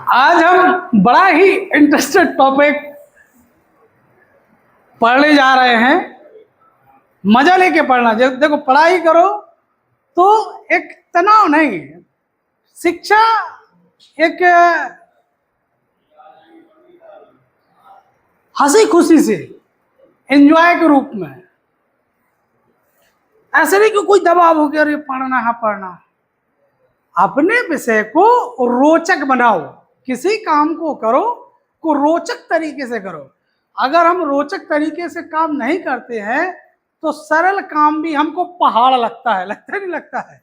आज हम बड़ा ही इंटरेस्टेड टॉपिक पढ़ने जा रहे हैं। मजा लेके पढ़ना। देखो, पढ़ाई करो तो एक तनाव नहीं है। शिक्षा एक हंसी खुशी से एंजॉय के रूप में, ऐसे नहीं कि कोई दबाव हो गया अरे पढ़ना है पढ़ना। अपने विषय को रोचक बनाओ। किसी काम को करो को रोचक तरीके से करो। अगर हम रोचक तरीके से काम नहीं करते हैं तो सरल काम भी हमको पहाड़ लगता है। लगता नहीं लगता है?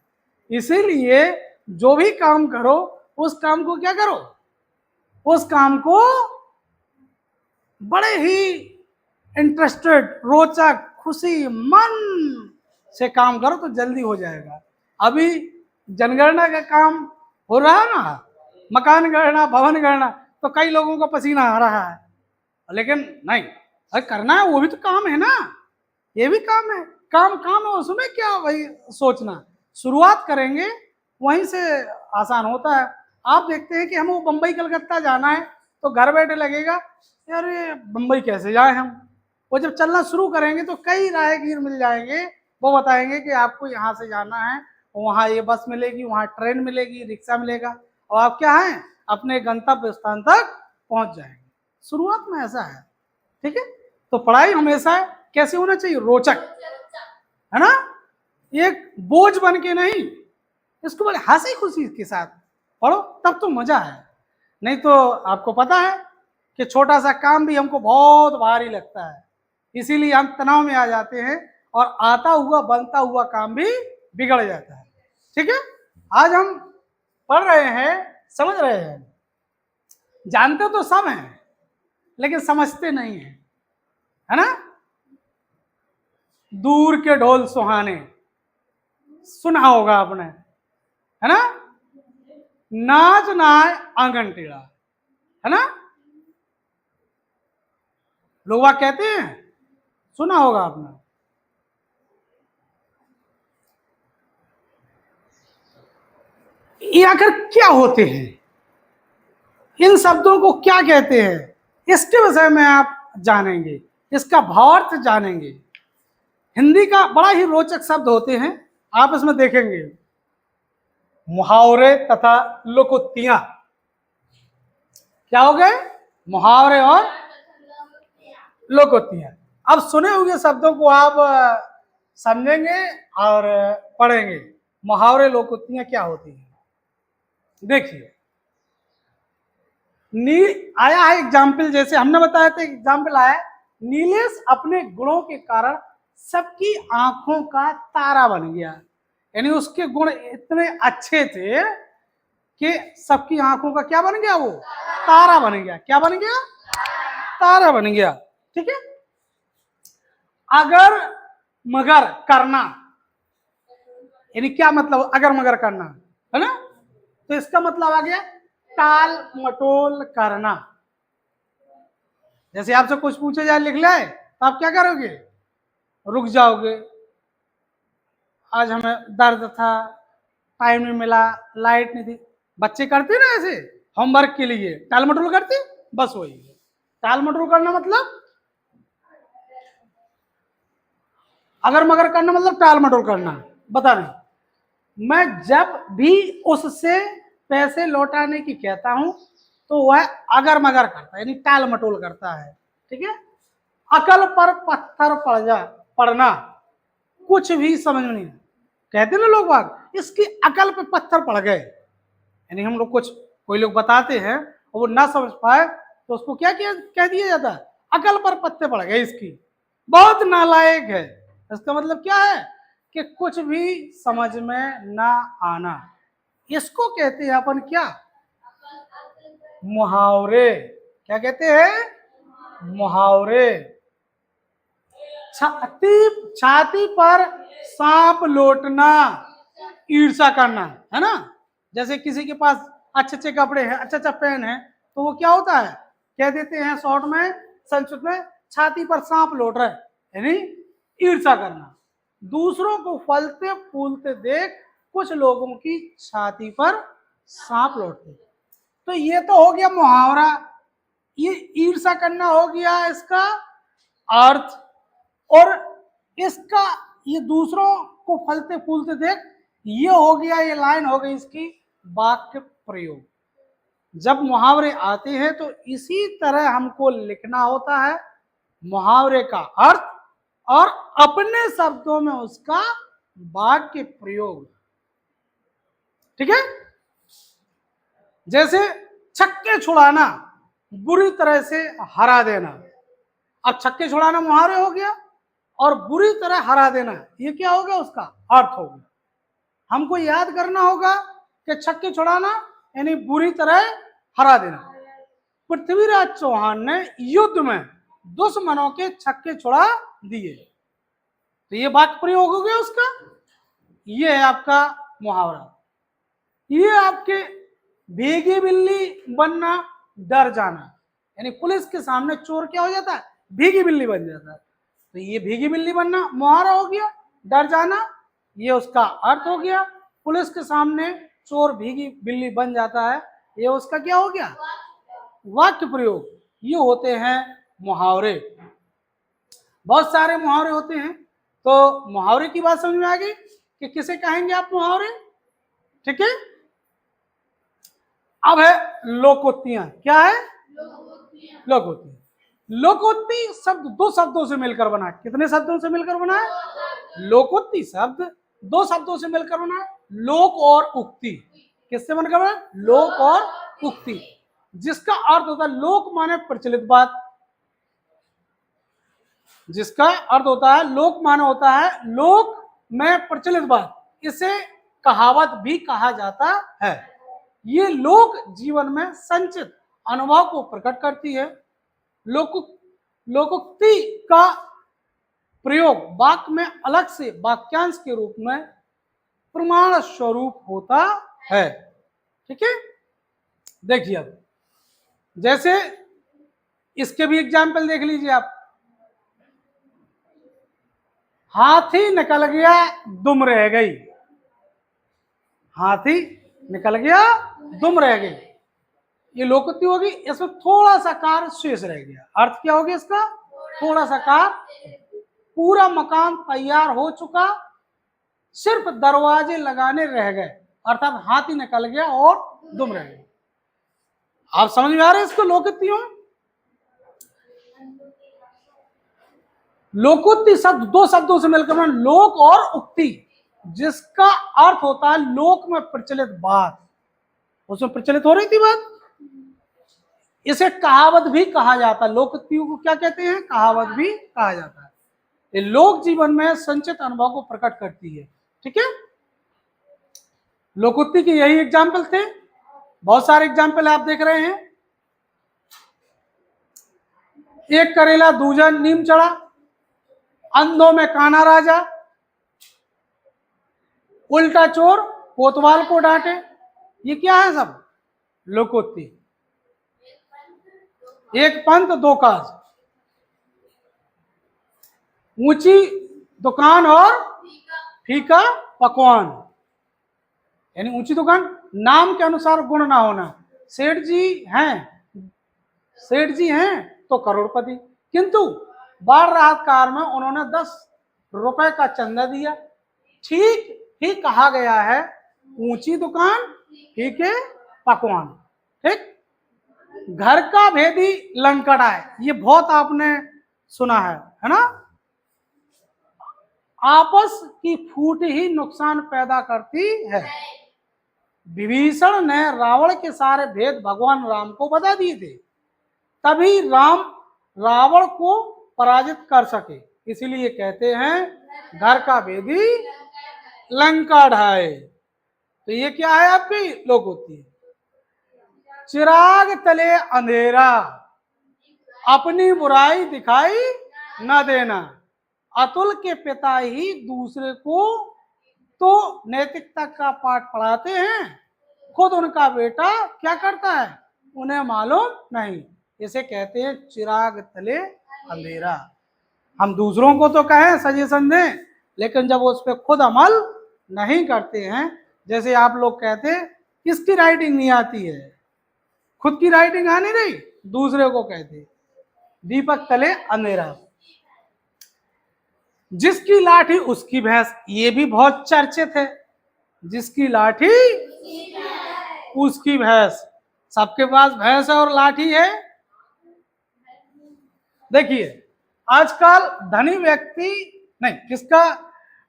इसीलिए जो भी काम करो उस काम को क्या करो, उस काम को बड़े ही इंटरेस्टेड, रोचक, खुशी मन से काम करो तो जल्दी हो जाएगा। अभी जनगणना का काम हो रहा है ना, मकान गणना, भवन गणना, तो कई लोगों का पसीना आ रहा है, लेकिन नहीं, अरे करना है, वो भी तो काम है ना, ये भी काम है। काम काम है, उसमें क्या वही सोचना। शुरुआत करेंगे वहीं से आसान होता है। आप देखते हैं कि हमको बम्बई कलकत्ता जाना है तो घर बैठे लगेगा यार ये बम्बई कैसे जाए हम। वो जब चलना शुरू करेंगे तो कई राहगीर मिल जाएंगे, वो बताएंगे कि आपको यहाँ से जाना है, वहाँ ये बस मिलेगी, वहाँ ट्रेन मिलेगी, रिक्शा मिलेगा, और आप क्या है अपने गंतव्य स्थान तक पहुंच जाएंगे। शुरुआत में ऐसा है, ठीक है। तो पढ़ाई हमेशा कैसे होना चाहिए, रोचक, है ना। एक बोझ बन के नहीं, इसको बड़े हंसी खुशी के साथ पढ़ो, तब तो मजा है। नहीं तो आपको पता है कि छोटा सा काम भी हमको बहुत भारी लगता है, इसीलिए हम तनाव में आ जाते हैं और आता हुआ बनता हुआ काम भी बिगड़ जाता है। ठीक है, आज हम पढ़ रहे हैं, समझ रहे हैं। जानते तो सब हैं लेकिन समझते नहीं हैं, है ना। दूर के ढोल सुहाने सुना होगा आपने, है ना। नाच नाय आंगन टेढ़ा, है ना, लोग वाक कहते हैं, सुना होगा आपने। ये आखिर क्या होते हैं, इन शब्दों को क्या कहते हैं, इसके विषय में आप जानेंगे, इसका भावार्थ जानेंगे। हिंदी का बड़ा ही रोचक शब्द होते हैं, आप इसमें देखेंगे मुहावरे तथा लोकोक्तियां। क्या हो गए, मुहावरे और लोकोक्तियां। अब सुने हुए शब्दों को आप समझेंगे और पढ़ेंगे। मुहावरे लोकोक्तियां क्या होती हैं, देखिए। आया है एग्जाम्पल, जैसे हमने बताया था, एग्जाम्पल आया, नीलेश अपने गुणों के कारण सबकी आंखों का तारा बन गया। यानी उसके गुण इतने अच्छे थे कि सबकी आंखों का क्या बन गया, वो तारा बन गया। क्या बन गया, तारा बन गया। ठीक है। अगर मगर करना, यानी क्या मतलब अगर मगर करना, है ना। तो इसका मतलब आ गया टाल मटोल करना। जैसे आपसे कुछ पूछे जाए लिख ले, तो आप क्या करोगे, रुक जाओगे, आज हमें दर्द था, टाइम नहीं मिला, लाइट नहीं थी। बच्चे करते ना ऐसे होमवर्क के लिए टाल मटोल करते, बस वही है टाल मटोल करना। मतलब अगर मगर करना मतलब टाल मटोल करना। बता रहे, मैं जब भी उससे पैसे लौटाने की कहता हूं तो वह अगर मगर करता है, यानी टाल मटोल करता है। ठीक है। अकल पर पत्थर पड़ना, कुछ भी समझ में नहीं। कहते ना लोग बाग, इसकी अकल पे पत्थर पड़ गए, यानी हम लोग कुछ कोई लोग बताते हैं और वो ना समझ पाए तो उसको क्या कह दिया जाता है, अकल पर पत्ते पड़ गए, इसकी बहुत नालायक है। इसका मतलब क्या है कि कुछ भी समझ में ना आना। इसको कहते हैं अपन क्या, मुहावरे। क्या कहते हैं, मुहावरे। छाती पर सांप लौटना, ईर्षा करना, है ना। जैसे किसी के पास अच्छे अच्छे कपड़े हैं, अच्छा अच्छा पेन है, तो वो क्या होता है, कह देते हैं शॉर्ट में, संस्कृत में, छाती पर सांप लौट रहा है, यानी ईर्षा करना। दूसरों को फलते फूलते देख कुछ लोगों की छाती पर सांप लौटते। तो ये तो हो गया मुहावरा, ये ईर्ष्या करना हो गया इसका अर्थ, और इसका ये दूसरों को फलते फूलते देख, ये हो गया, ये लाइन हो गई इसकी वाक्य प्रयोग। जब मुहावरे आते हैं तो इसी तरह हमको लिखना होता है मुहावरे का अर्थ और अपने शब्दों में उसका वाक्य प्रयोग। ठीक है, जैसे छक्के छुड़ाना, बुरी तरह से हरा देना। अब छक्के छुड़ाना मुहावरे हो गया और बुरी तरह हरा देना ये क्या हो गया, उसका अर्थ हो गया। हमको याद करना होगा कि छक्के छुड़ाना यानी बुरी तरह हरा देना। पृथ्वीराज चौहान ने युद्ध में दुश्मनों के छक्के छुड़ा दिए, तो ये वाक्य प्रयोग हो गया उसका। ये है आपका मुहावरा। ये आपके भीगी बिल्ली बनना, डर जाना, यानी पुलिस के सामने चोर क्या हो जाता है, भीगी बिल्ली बन जाता है। तो ये भीगी बिल्ली बनना मुहावरा हो गया, डर जाना ये उसका अर्थ हो गया। पुलिस के सामने चोर भीगी बिल्ली बन जाता है, ये उसका क्या हो गया, वाक्य प्रयोग। ये होते हैं मुहावरे। बहुत सारे मुहावरे होते हैं। तो मुहावरे की बात समझ में आ गई कि किसे कहेंगे आप मुहावरे। ठीक है, अब है लोकोक्तियां। क्या है, लोकोक्ति। लोकोक्ति शब्द दो शब्दों से मिलकर बना है। कितने शब्दों से मिलकर बना है, लोकोक्ति शब्द दो शब्दों से मिलकर बना है, लोक और उक्ति। किससे बनकर बना है, लोक और उक्ति, जिसका अर्थ होता है लोक माने प्रचलित बात, जिसका अर्थ होता है लोक माने होता है लोक में प्रचलित बात। इसे कहावत भी कहा जाता है। ये लोक जीवन में संचित अनुभव को प्रकट करती है। लोकोक्ति का प्रयोग वाक्य में अलग से वाक्यांश के रूप में प्रमाण स्वरूप होता है। ठीक है, देखिए अब जैसे इसके भी एग्जाम्पल देख लीजिए आप। हाथी निकल गया दुम रह गई, हाथी निकल गया दुम रह गई, ये लोकोक्ति होगी। इसमें थोड़ा सा कार शेष रह गया। अर्थ क्या हो गया इसका, थोड़ा सा कार। पूरा मकान तैयार हो चुका, सिर्फ दरवाजे लगाने रह गए, अर्थात हाथी निकल गया और दुम रह गई। आप समझ में आ रहे हैं इसको लोकोक्तियों। लोकोक्ति शब्द दो शब्दों से मिलकर बना, लोक और उक्ति, जिसका अर्थ होता है लोक में प्रचलित बात। उसमें प्रचलित हो रही थी बात। इसे कहावत भी कहा जाता है। लोकोक्तियों को क्या कहते हैं, कहावत भी कहा जाता है। ये लोक जीवन में संचित अनुभव को प्रकट करती है। ठीक है, लोकोक्ति के यही एग्जाम्पल थे। बहुत सारे एग्जाम्पल आप देख रहे हैं। एक करेला दूजा नीम चढ़ा, अंधों में काना राजा, उल्टा चोर कोतवाल को डांटे। ये क्या है, सब लोकोक्ति। एक पंथ दो काज, ऊंची दुकान और फीका पकवान, यानी ऊंची दुकान, नाम के अनुसार गुण ना होना। सेठ जी हैं तो करोड़पति, किंतु बाढ़ राहत कार में उन्होंने 10 रुपए का चंदा दिया। ठीक ही कहा गया है, ऊंची दुकान फीके पकवान। ठीक, घर का भेदी लंकड़ा है, ये बहुत आपने सुना है ना। आपस की फूट ही नुकसान पैदा करती है। विभीषण ने रावण के सारे भेद भगवान राम को बता दिए थे, तभी राम रावण को पराजित कर सके। इसीलिए कहते हैं घर का भेदी लंका ढाए। तो ये क्या है आपकी लोकोक्ति। चिराग तले अंधेरा, अपनी बुराई दिखाई न देना, अतुल के पिता ही दूसरे को तो नैतिकता का पाठ पढ़ाते हैं, खुद उनका बेटा क्या करता है उन्हें मालूम नहीं। इसे कहते हैं चिराग तले अंधेरा। हम दूसरों को तो कहें, सजेशन दें, लेकिन जब उस पर खुद अमल नहीं करते हैं, जैसे आप लोग कहते किसकी राइटिंग नहीं आती है, खुद की राइटिंग आ नहीं रही, दूसरे को कहते। दीपक तले अंधेरा, जिसकी लाठी उसकी भैंस, ये भी बहुत चर्चित है। जिसकी लाठी उसकी भैंस, सबके पास भैंस और लाठी है। देखिए आजकल धनी व्यक्ति नहीं, किसका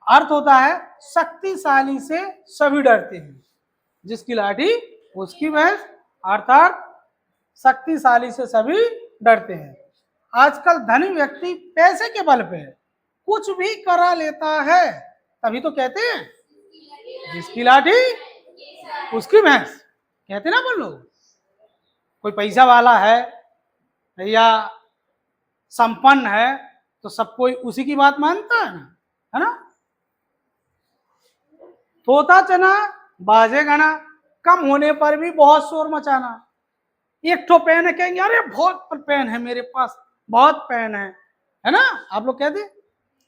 अर्थ होता है शक्तिशाली से सभी डरते हैं। जिसकी लाठी उसकी भैंस, अर्थात शक्तिशाली से सभी डरते हैं। आजकल धनी व्यक्ति पैसे के बल पे कुछ भी करा लेता है, तभी तो कहते हैं जिसकी लाठी उसकी भैंस, कहते ना बोलो। कोई पैसा वाला है या संपन्न है तो सब कोई उसी की बात मानता है ना, है ना। तोता चना बाजे गाना, कम होने पर भी बहुत शोर मचाना। एक ठो पेन है, कहेंगे अरे बहुत पेन है मेरे पास, बहुत पेन है ना। आप लोग कहते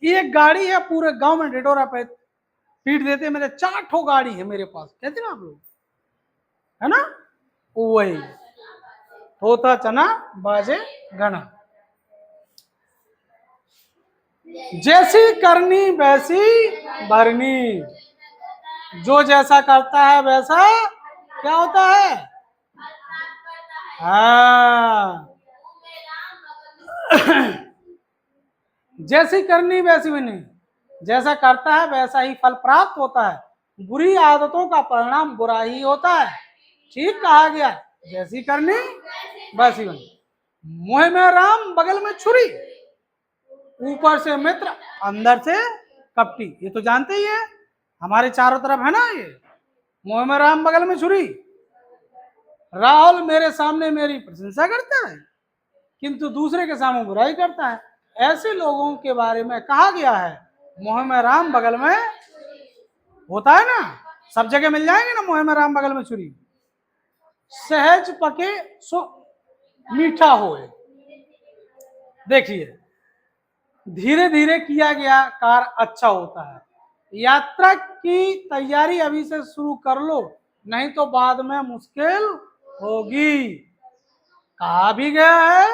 एक गाड़ी है, पूरे गांव में ढिढोरा पे पीट देते मेरे 4 ठो गाड़ी है मेरे पास, कहते ना आप लोग, है ना। वही तोता चना बाजे गाना। जैसी करनी वैसी भरनी, जो जैसा करता है वैसा क्या होता है, हाँ। जैसी करनी वैसी भी नहीं, जैसा करता है वैसा ही फल प्राप्त होता है। बुरी आदतों का परिणाम बुरा ही होता है। ठीक कहा गया, जैसी करनी वैसी बनी। मुंह में राम बगल में छुरी, ऊपर से मित्र अंदर से कपटी, ये तो जानते ही है, हमारे चारों तरफ है ना ये। मुंह में राम बगल में छुरी। राहुल मेरे सामने मेरी प्रशंसा करता है किंतु दूसरे के सामने बुराई करता है। ऐसे लोगों के बारे में कहा गया है मुंह में राम बगल में, होता है ना, सब जगह मिल जाएंगे ना मुंह में राम बगल में छुरी। सहज पके सो मीठा होए, देखिए धीरे धीरे किया गया कार्य अच्छा होता है। यात्रा की तैयारी अभी से शुरू कर लो, नहीं तो बाद में मुश्किल होगी। कहा भी गया है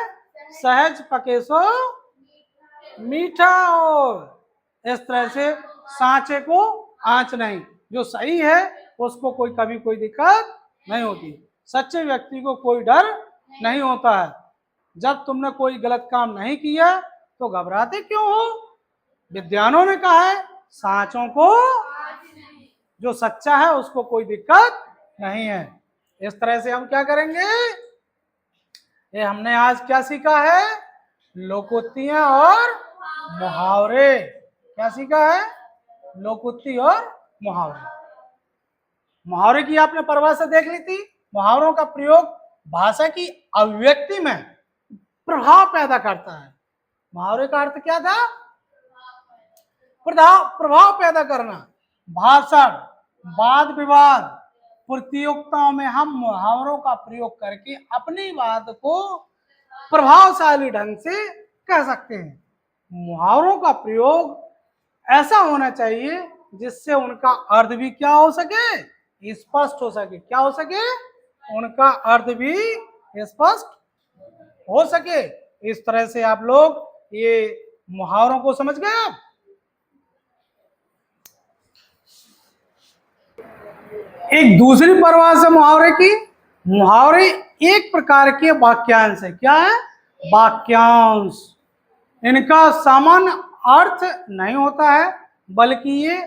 सहज पके सो मीठा हो। इस तरह से सांचे को आंच नहीं, जो सही है उसको कोई कभी कोई दिक्कत नहीं होती। सच्चे व्यक्ति को कोई डर नहीं होता है। जब तुमने कोई गलत काम नहीं किया तो घबराते क्यों हो। विद्वानों ने कहा है सांचों को, जो सच्चा है उसको कोई दिक्कत नहीं है। इस तरह से हम क्या करेंगे, ये हमने आज क्या सीखा है, लोकोक्तियां और मुहावरे। क्या सीखा है, लोकोक्ति और मुहावरे। मुहावरे की आपने परिभाषा देख ली थी। मुहावरों का प्रयोग भाषा की अभिव्यक्ति में प्रभाव पैदा करता है। मुहावरे का अर्थ क्या था, प्रभाव पैदा करना। भाषण, वाद विवाद, प्रतियोगिताओं में हम मुहावरों का प्रयोग करके अपनी बात को प्रभावशाली ढंग से कह सकते हैं। मुहावरों का प्रयोग ऐसा होना चाहिए जिससे उनका अर्थ भी क्या हो सके, स्पष्ट हो सके। क्या हो सके, उनका अर्थ भी स्पष्ट हो सके। इस तरह से आप लोग ये मुहावरों को समझ गए आप। एक दूसरी परिभाषा मुहावरे की, मुहावरे एक प्रकार के वाक्यांश है। क्या है, वाक्यांश। इनका सामान्य अर्थ नहीं होता है बल्कि ये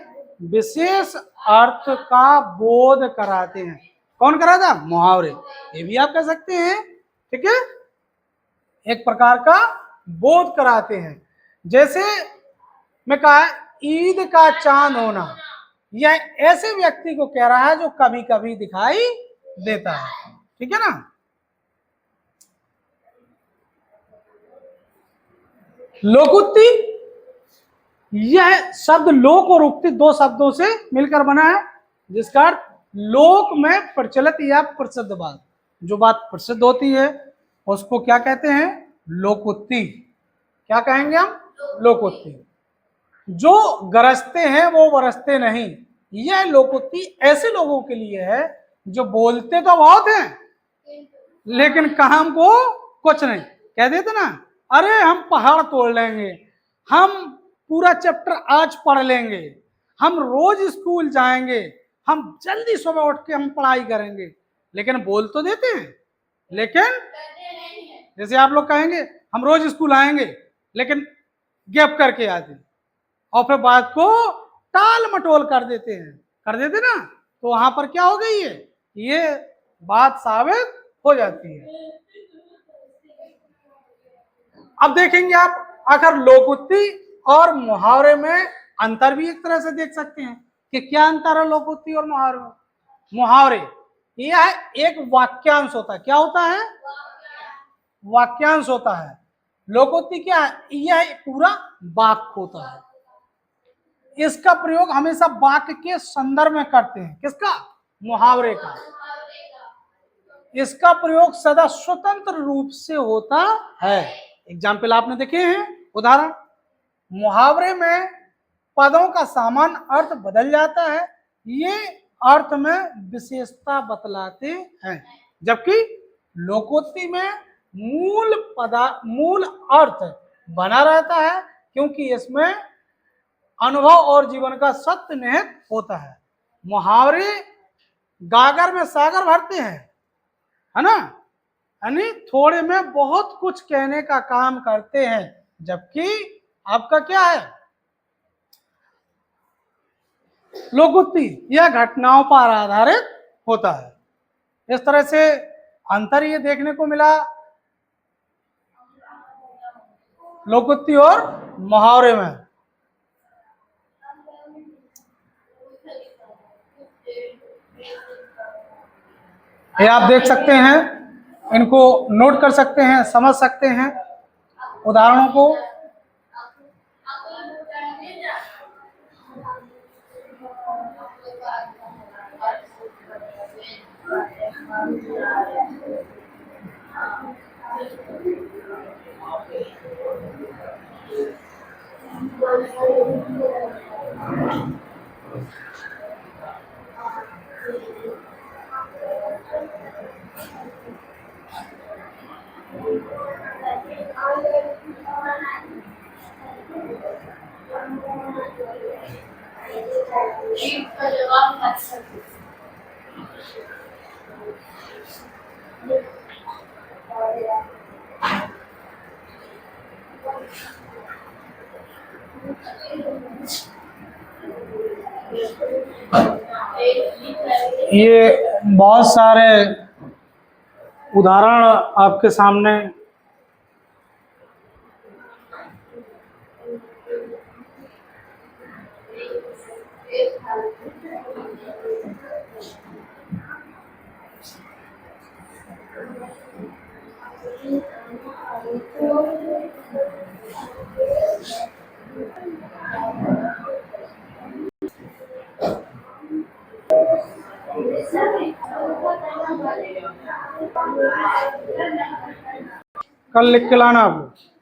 विशेष अर्थ का बोध कराते हैं। कौन कराता, मुहावरे। ये भी आप कह सकते हैं, ठीक है, एक प्रकार का बोध कराते हैं। जैसे मैं कहा ईद का चांद होना, यह ऐसे व्यक्ति को कह रहा है जो कभी कभी दिखाई देता है, ठीक है ना। लोकोक्ति, यह शब्द लोक और उक्ति दो शब्दों से मिलकर बना है, जिसका अर्थ लोक में प्रचलित या प्रसिद्ध बात। जो बात प्रसिद्ध होती है उसको क्या कहते हैं, लोकोक्ति। क्या कहेंगे हम, लोकोक्ति। जो गरजते हैं वो बरसते नहीं, यह लोकोक्ति ऐसे लोगों के लिए है जो बोलते तो बहुत हैं लेकिन काम को कुछ नहीं। कह देते ना, अरे हम पहाड़ तोड़ लेंगे, हम पूरा चैप्टर आज पढ़ लेंगे, हम रोज स्कूल जाएंगे, हम जल्दी सुबह उठ के हम पढ़ाई करेंगे, लेकिन बोल तो देते हैं, लेकिन जैसे आप लोग कहेंगे हम रोज स्कूल आएंगे, लेकिन गैप करके आते हैं और फिर बात को टाल मटोल कर देते हैं, कर देते ना, तो वहां पर क्या हो गई है, ये बात साबित हो जाती है। अब देखेंगे आप, आखिर लोकोक्ति और मुहावरे में अंतर भी एक तरह से देख सकते हैं कि क्या अंतर है लोकोक्ति और मुहावरे में। मुहावरे यह एक वाक्यांश होता है, क्या होता है, वाक्यांश होता है। लोकोक्ति क्या है, यह पूरा वाक्य होता है। इसका प्रयोग हमेशा वाक्य के संदर्भ में करते हैं, किसका, मुहावरे का। इसका प्रयोग सदा स्वतंत्र रूप से होता है। एग्जाम्पल आपने देखे हैं, उदाहरण, मुहावरे में पदों का सामान्य अर्थ बदल जाता है, ये अर्थ में विशेषता बतलाते हैं, जबकि लोकोक्ति में मूल अर्थ बना रहता है, क्योंकि इसमें अनुभव और जीवन का सत्य निहित होता है। मुहावरे गागर में सागर भरते हैं, है ना, यानी थोड़े में बहुत कुछ कहने का काम करते हैं, जबकि आपका क्या है, लोकोक्ति यह घटनाओं पर आधारित होता है। इस तरह से अंतर ये देखने को मिला लोकोक्ति और मुहावरे में। ये आप देख सकते हैं, इनको नोट कर सकते हैं, समझ सकते हैं उदाहरणों को। ये बहुत सारे उदाहरण आपके सामने कल लिख के लाना आप लोग।